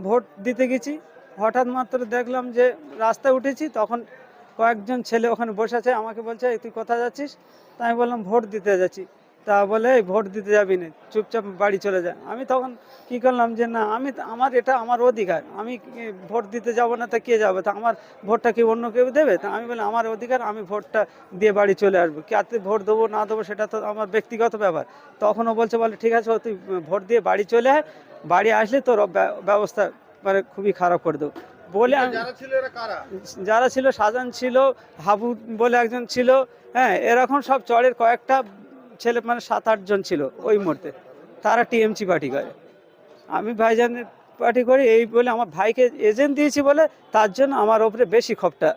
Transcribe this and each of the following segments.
Vote দিতে গেছি, হঠাৎ মাত্র দেখলাম যে রাস্তায় উঠেছি, তখন কয়েকজন ছেলে ওখানে বসে আছে, আমাকে বলছে "এই তুই কোথায় যাচ্ছিস?" তা আমি বললাম ভোট দিতে যাচ্ছি। তা বলে "এই ভোট দিতে যাবি না, চুপচাপ বাড়ি চলে যা।" আমি তখন কি করলাম যে না, আমার এটা আমার অধিকার, আমি ভোট দিতে যাব না, তা কে যাবে, তা আমার ভোটটা কি অন্য কেউ দেবে? তা আমি বললাম আমার অধিকার, আমি ভোটটা দিয়ে বাড়ি চলে আসবো, কাতে ভোট দেবো না দেবো সেটা তো আমার ব্যক্তিগত ব্যাপার। তখনও বলে ঠিক আছে, তুই ভোট দিয়ে বাড়ি চলে আয়, বাড়ি আসলে তোর ব্যবস্থা মানে খুবই খারাপ করে দেবো বলে যারা ছিল, শাহজাহান ছিল, হাবু বলে একজন ছিল, হ্যাঁ, এরকম সব চরের কয়েকটা ছেলে, মানে 7-8 জন ছিল ওই মুহূর্তে। তারা টিএমসি পার্টি করে, আমি ভাইজানের পার্টি করি, এই বলে আমার ভাইকে এজেন্ট দিয়েছি বলে তার জন্য আমার ওপরে বেশি ক্ষোভটা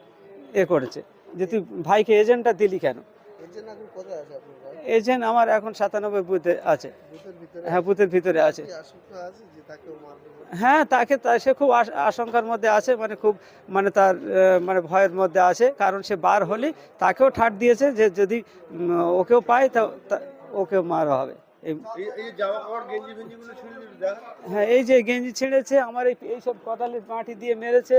করেছে যে তুই ভাইকে এজেন্টটা দিলি কেন। এজেন্ট আমার এখন 97 বুথে আছে। হ্যাঁ, বুথের ভিতরে আছে। হ্যাঁ, সে খুব আশঙ্কার মধ্যে আছে, মানে খুব, মানে তার মানে ভয়ের মধ্যে আছে, কারণ সে বার হলে তাকেও ঠাট দিয়েছে যে যদি ওকেও পায় তা ওকেও মারা হবে। হ্যাঁ, এই যে গেঞ্জি ছিঁড়েছে আমার, এইসব কোদালের মাটি দিয়ে মেরেছে,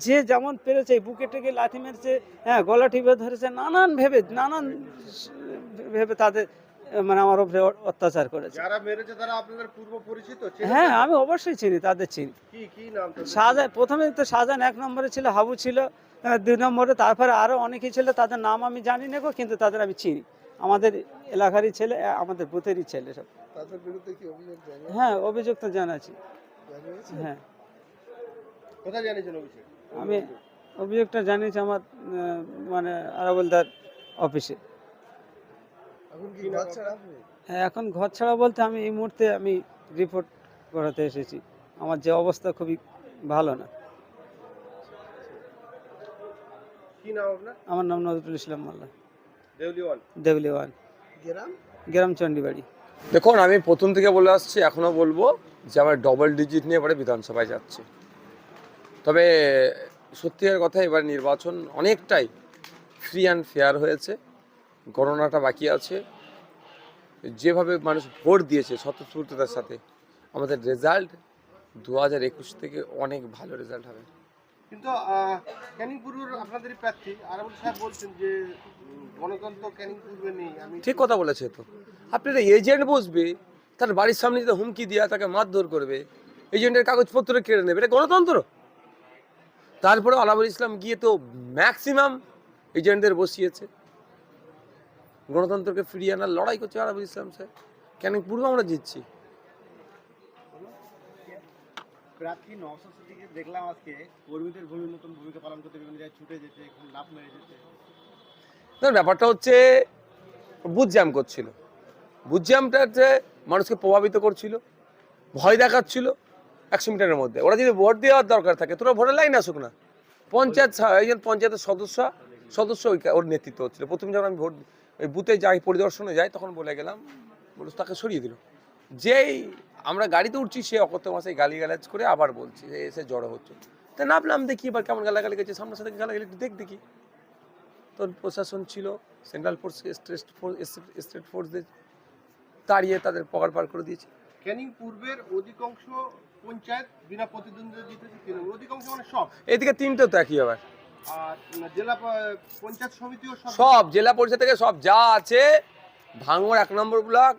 যে যেমন পেরেছে, বুকে টেকে লাথি মেরেছে, হ্যাঁ, গলা টিপে ধরেছে, নানান ভেবে তাদের মানে আমার উপরে অত্যাচার করেছে। যারা মেরেছে তারা আপনাদের পূর্ব পরিচিত? হ্যাঁ, আমি অবশ্যই চিনি, তাদের চিনি। কি নাম? শাহজাহান, প্রথমে তো শাহজাহান 1 নম্বরে ছিল, হাবু ছিল 2 নম্বরে, তারপরে আরো অনেকেই ছিল, তাদের নাম আমি জানি না, কিন্তু তাদের আমি চিনি, আমাদের এলাকারই ছেলে, আমাদের বুথেরই ছেলে সব। তাদের বিরুদ্ধে কি অভিযোগ জানেন? হ্যাঁ, অভিযোগ তো জানাচ্ছি। হ্যাঁ, কোথায় জানিয়েছেন অভিযোগ? আমি অভিযোগটা জানিয়েছি আমার মানে আরাবলদার অফিসে। হ্যাঁ, এখন ঘর ছাড়া বলতে আমি এই মুহূর্তে আমি রিপোর্ট করাতে এসেছি, আমার যে অবস্থা খুবই ভালো না। কি নাম আপনার? আমার নাম নজরুল ইসলাম মোল্লা, দেউলিওয়ান। গ্রাম চণ্ডীবাড়ি। দেখুন, আমি প্রথম থেকে বলে আসছি, এখনও বলবো যে আমার ডবল ডিজিট নিয়ে এবারে বিধানসভায় যাচ্ছে। তবে সত্যিকার কথা, এবার নির্বাচন অনেকটাই ফ্রি অ্যান্ড ফেয়ার হয়েছে, গণনাটা বাকি আছে। যেভাবে মানুষ ভোট দিয়েছে স্বতঃস্ফূর্ততার সাথে, আমাদের রেজাল্ট 2021 থেকে অনেক ভালো রেজাল্ট হবে। কিন্তু ক্যানিং পূর্বের আপনাদেরই প্রার্থী আরাবুল সাহেব বলছেন যে গণতন্ত্র ক্যানিং পূর্বে নেই। আমি ঠিক কথা বলেছে তো। আপনারা এজেন্ট বসবে, তার বাড়ির সামনে যদি হুমকি দেওয়া, তাকে মারধর করবে, এজেন্টের কাগজপত্র কেড়ে নেবে, এটা গণতন্ত্র? তারপরে আলাবুল ইসলাম গিয়ে তো ম্যাক্সিমাম এজেন্টদের বসিয়েছে। গণতন্ত্রকে ফিরিয়ে আনার লড়াই করছে আলাবুল ইসলাম স্যার। কেন পূর্বে আমরা জিতছি। প্রার্থী নওশাদ সিদ্দিকীকে দেখলাম আজকে কর্মীদের নতুন ভূমিকা পালন করতে বিভিন্ন জায়গায় ছুটে যেতে, এখন লাভ মেরে যেতে। ব্যাপারটা হচ্ছে বুথ জ্যাম করছিল, বুথ জ্যামটাতে মানুষকে প্রভাবিত করছিল, ভয় দেখাচ্ছিল 100 মিটারের মধ্যে। ওরা যদি ভোট দেওয়ার দরকার থাকে, তোরা ভোটের লাইন আসুক না। একজন পঞ্চায়েতের সদস্য ওর নেতৃত্ব হচ্ছিল। প্রথমে যখন আমি ভোট ওই বুথে যাই, পরিদর্শনে যাই, তখন বলে গেলাম, বলে তাকে সরিয়ে দিল। যেই আমরা গাড়িতে উঠছি, সে অকথ্য ভাষায় গালিগালাজ করে আবার বলছি, এসে জড়ো হচ্ছে। তাই নামলাম, দেখি এবার কেমন গালাগালি গেছে, সামনের সাথে গালাগালি একটু দেখি। তোর প্রশাসন ছিল, সেন্ট্রাল ফোর্স, স্টেট ফোর্সদের তাড়িয়ে তাদের পগার পার করে দিয়েছে। ক্যানিং পূর্বের অধিকাংশ পঞ্চায়েত বিনা প্রতিদ্বন্দ্বিতা জিতেছে, অধিকাংশ মানে সব। এদিকে 3টে তো একই ব্যাপার। আর জেলা পঞ্চায়েত সমিতিও সব জেলা পরিষদ থেকে সব যা আছে, ভাঙড় 1 নম্বর ব্লক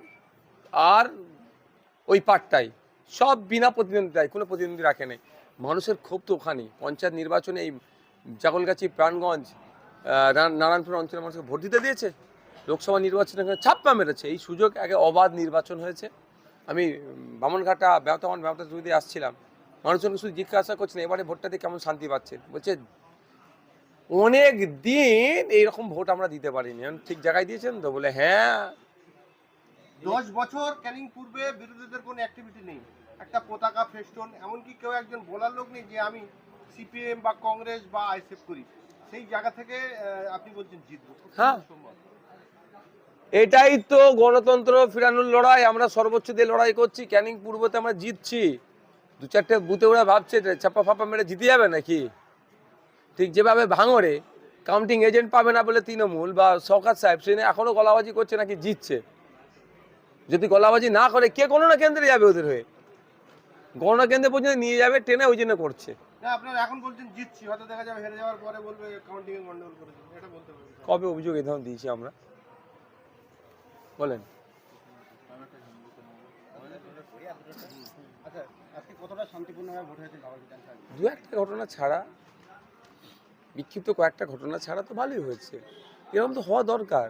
আর ওই পাটটাই সব বিনা প্রতিদ্বন্দ্বিতায়, কোনো প্রতিদ্বন্দ্বী রাখে নেই। মানুষের ক্ষোভ তো ওখানেই। পঞ্চায়েত নির্বাচনে এই জাগলগাছি, প্রাণগঞ্জ, নারায়ণপুর অঞ্চলের মানুষকে ভোট দিতে দিয়েছে। লোকসভা নির্বাচনে ছাপ্পা মেরেছে। এই সুযোগ আগে অবাধ নির্বাচন হয়েছে। আমি বামনঘাটা ব্যবতা যদি আসছিলাম, মানুষজনকে শুধু জিজ্ঞাসা করছেন এবারে ভোটটা দিয়ে কেমন শান্তি পাচ্ছেন। বলছে অনেক দিন এইরকম ভোট আমরা দিতে পারিনি। ঠিক জায়গায় দিয়েছেন তো? বলে হ্যাঁ। 10 বছর ক্যানিং পূর্বে বিরোধীদের কোনো অ্যাক্টিভিটি নেই, একটা পতাকা, ফেস্টুন, এমনকি কেউ একজন বলার লোক নেই যে আমি সিপিএম বা কংগ্রেস বা আইএসএফ করি। সেই জায়গা থেকে আপনি বলছেন জিতবো। হ্যাঁ, এটাই তো গণতন্ত্র ফিরানোর লড়াই। আমরা সর্বোচ্চ দিয়ে লড়াই করছি। ক্যানিং পূর্বতে আমরা জিতছি। 2-4টে বুথে ওরা ভাবছে চাপা ফাপা মেরে জিতে যাবে নাকি। ঠিক যেভাবে ভাঙড়ে কাউন্টিং এজেন্ট পাবে না বলে তৃণমূল বা শওকত সাহেব সে এখনো গলাবাজি করছে নাকি জিতছে। যদি গলাবাজি না করে, কে কোনো না কেন্দ্রে যাবে ওদের হয়ে। গণনা কেন্দ্রে পর্যন্ত নিয়ে যাবে ট্রেনে, ওই জন্য করছে। না আপনারা এখন বলছেন জিতছি, হয়তো দেখা যাবে হেরে যাওয়ার পরে বলবে কাউন্টিং এ গন্ডগোল করেছে, এটা বলতে পারবেন? কবে অভিযোগ এই ধরনের দিয়েছি আমরা বলেন? আচ্ছা, আজকে কতটা শান্তিপূর্ণভাবে ভোট হয়েছে ভাবা বিধানসভা? দু একটা ঘটনা ছাড়া, বিক্ষিপ্ত কয়েকটা ঘটনা ছাড়া তো ভালোই হয়েছে। এরকম তো হওয়া দরকার।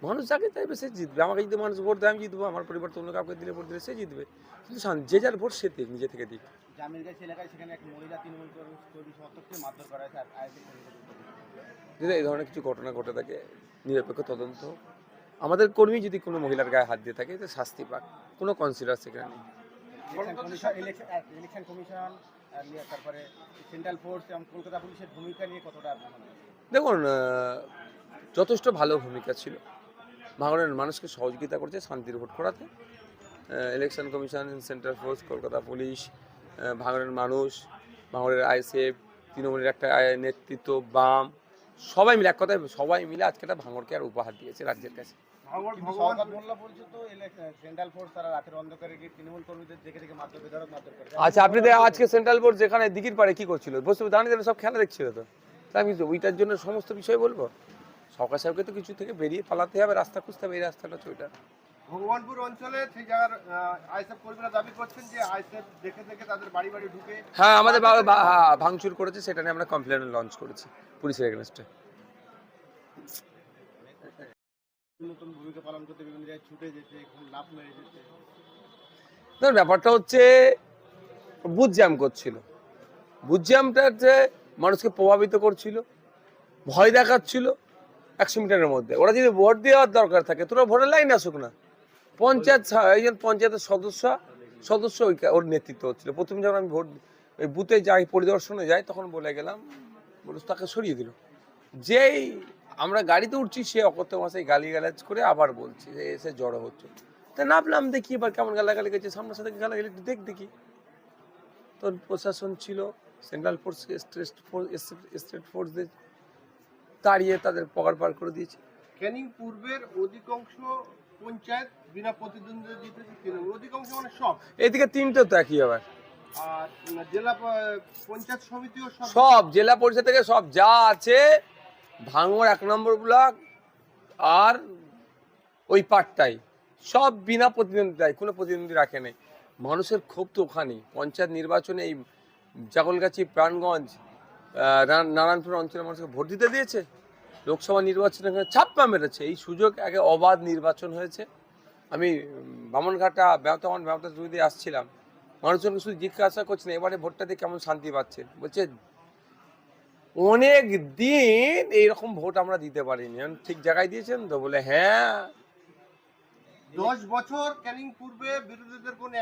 মানুষ যাকে চাইবে সে জিতবে। আমাকে যদি মানুষ ভোট দেয় আমি জিতবো, আমার পরিবর্তন অন্য কাউকে দিলে ভোট দিলে সে জিতবে। কিন্তু যে যার ভোট সে দিক, নিজে থেকে দিক। জামিলগাছি এলাকায় সেখানে এক মহিলা তৃণমূল কর্মী সমর্থককে মারধর করা হয়েছে, যদি এই ধরনের কিছু ঘটনা ঘটে থাকে নিরপেক্ষ তদন্ত হোক। আমাদের কর্মী যদি কোনো মহিলার গায়ে হাত দিয়ে থাকে তো শাস্তি পাক, কোনো কনসিডার সেখানে নেই। ইলেকশন কমিশন তারপরে সেন্ট্রাল ফোর্স এবং কলকাতা পুলিশের ভূমিকা নিয়ে কতটা দেখুন, যথেষ্ট ভালো ভূমিকা ছিল। ভাঙড়ের মানুষকে সহযোগিতা করছে শান্তির ভোট করাতে। Election commission, central force, Kolkata police, ভাঙড়ের মানুষ, ভাঙড়ের আইএসএফ, তৃণমূলের একটা নেতৃত্ব, বাম, সবাই মিলে, এক কথায় সবাই মিলে আজকে একটা ভাঙড়কে আর উপহার দিয়েছে রাজ্যের কাছে। আচ্ছা, আপনি আজকে সেন্ট্রাল বোর্ড যেখানে দিঘির পাড়ে কি করছিল, বসে দাঁড়িয়ে সব খেলা দেখছিল তো, তাই আমি ওইটার জন্য সমস্ত বিষয় বলবো? সরকার সাহেবকে তো কিছু থেকে বেরিয়ে পালাতে হবে, রাস্তা খুঁজতে হবে। এই রাস্তাটা হচ্ছে ওইটা। ভগবানপুর অঞ্চলে সেই জায়গার আইএসএফ কর্মীরা দাবি করছেন যে আইএসএফ দেখে দেখে তাদের বাড়ি বাড়ি ঢুকে হ্যাঁ, আমাদের ভাঙচুর করেছে, সেটা নিয়ে আমরা কমপ্লেন লঞ্চ করেছি পুলিশের এগেনস্টে। নতুন ভূমিকা পালন করতে বিভিন্ন জায়গায় ছুটে যেতে, খুব লাভ মেরে যেতে। ব্যাপারটা হচ্ছে বুথ জ্যাম করছিল। বুথ জ্যামটা হচ্ছে মানুষকে প্রভাবিত করছিল, ভয় দেখাচ্ছিল 100 মিটারের মধ্যে। ওরা যদি ভোট দেওয়ার দরকার থাকে তোরা ভোটের লাইন আসুক না। একজন পঞ্চায়েতের সদস্য ওর নেতৃত্ব হচ্ছিল। প্রথম যখন আমি ভোট ওই বুথে যাই, পরিদর্শনে যাই, তখন বলে গেলাম, বলে তাকে সরিয়ে দিল। যেই আমরা গাড়িতে উঠছি সে অকথ্য ভাষায় গালিগালাজ করে আবার বলছি যে এসে জড়ো হচ্ছে। তা নামলাম, দেখি এবার কেমন গালাগালি গেছে, সামনের সাথে গালাগালি একটু দেখি। তো প্রশাসন ছিল, সেন্ট্রাল ফোর্স, স্টেট ফোর্সদের তাড়িয়ে তাদের পগার পার করে দিয়েছে। ক্যানিং পূর্বের অধিকাংশ পঞ্চায়েত বিনা প্রতিদ্বন্দ্বিতা জিতেছে তৃণমূল, অধিকাংশ মানে সব। এদিকে 3টে তো একই আবার। আর জেলা পঞ্চায়েত সমিতিও সব জেলা পরিষদ থেকে সব যা আছে, ভাঙড় 1 নম্বর ব্লক আর ওই পাটটাই সব বিনা প্রতিদ্বন্দ্বিতায়, কোনো প্রতিদ্বন্দ্বী রাখে নাই। মানুষের ক্ষোভ তো ওখানেই। পঞ্চায়েত নির্বাচনে এই জাগলগাছি, প্রাণগঞ্জ, নারায়ণপুর অঞ্চলের মানুষকে ভোট দিতে দিয়েছে। লোকসভা নির্বাচনে ছাপ্পা মেরেছে। এই সুযোগ আগে অবাধ নির্বাচন হয়েছে। আমি বামনঘাটা ব্যবতা যদি আসছিলাম, মানুষজনকে শুধু জিজ্ঞাসা করছেন এবারে ভোটটাতে কেমন শান্তি পাচ্ছেন। বলছে অনেক দিন এইরকম ভোট আমরা দিতে পারিনি। ঠিক জায়গায় দিয়েছেন তো? বলে হ্যাঁ। 10 বছর ক্যানিং পূর্বে বিরোধীদের কোন